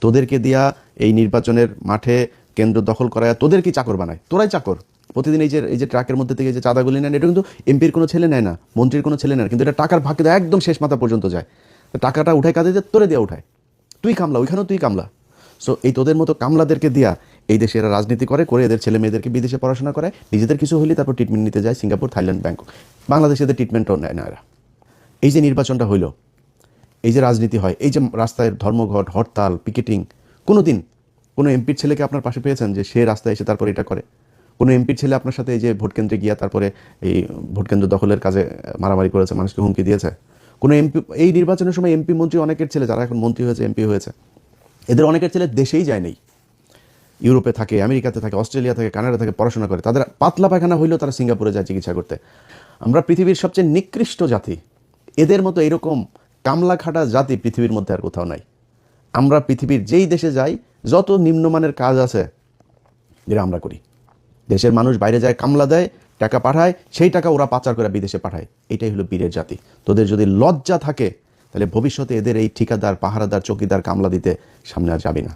তোদেরকে দিয়া এই নির্বাচনের মাঠে কেন্দ্র দখল করায় তোদেরকে চাকর বানায়, তোরাই চাকর। প্রতিদিন এই যে ট্রাকের মধ্যে থেকে যে চাঁদাগুলি নেন, এটা কিন্তু এমপির কোনো ছেলে নেয় না, মন্ত্রীর কোনো ছেলে নেয় না, কিন্তু এটা টাকার ভাগ দেয় একদম শেষ মাথা পর্যন্ত যায়। টাকাটা উঠায় কাঁদে দিয়ে তোরে দিয়ে উঠায়, তুই কামলা, ওইখানেও তুই কামলা। সো এই তোদের মতো কামলাদেরকে দিয়া এই দেশে এরা রাজনীতি করে এদের ছেলে মেয়েদেরকে বিদেশে পড়াশোনা করে, নিজেদের কিছু হলে তারপর ট্রিটমেন্ট নিতে যায় সিঙ্গাপুর, থাইল্যান্ড, ব্যাংকক। বাংলাদেশে এদের ট্রিটমেন্টও নেয় না এরা। এই যে নির্বাচনটা হইল, এই যে রাজনীতি হয়, এই যে রাস্তায় ধর্মঘট, হরতাল, পিকেটিং, কোনো দিন কোনো এমপির ছেলেকে আপনার পাশে পেয়েছেন যে সে রাস্তায় এসে তারপরে এটা করে? কোনো এমপির ছেলে আপনার সাথে এই যে ভোট কেন্দ্রে গিয়া তারপরে এই ভোটকেন্দ্র দখলের কাজে মারামারি করেছে, মানুষকে হুমকি দিয়েছে? কোনো এমপি এই নির্বাচনের সময় এমপি মন্ত্রী অনেকের ছেলে যারা এখন মন্ত্রী হয়েছে, এমপি হয়েছে, এদের অনেকের ছেলে দেশেই যায় নেই, ইউরোপে থাকে, আমেরিকাতে থাকে, অস্ট্রেলিয়া থাকে, কানাডা থাকে, পড়াশোনা করে। তাদের পাতলা পায়খানা হইলেও তারা সিঙ্গাপুরে যায় চিকিৎসা করতে। আমরা পৃথিবীর সবচেয়ে নিকৃষ্ট জাতি, এদের মতো এরকম কামলা খাটা জাতি পৃথিবীর মধ্যে আর কোথাও নাই। আমরা পৃথিবীর যেই দেশে যাই, যত নিম্নমানের কাজ আছে যেটা আমরা করি, দেশের মানুষ বাইরে যায়, কামলা দেয়, টাকা পাঠায়, সেই টাকা ওরা পাচার করে বিদেশে পাঠায়। এটাই হলো বীরের জাতি। তোদের যদি লজ্জা থাকে তাহলে ভবিষ্যতে এদের এই ঠিকাদার, পাহারাদার, চৌকিদার, কামলা দিতে সামনে আর যাবি না।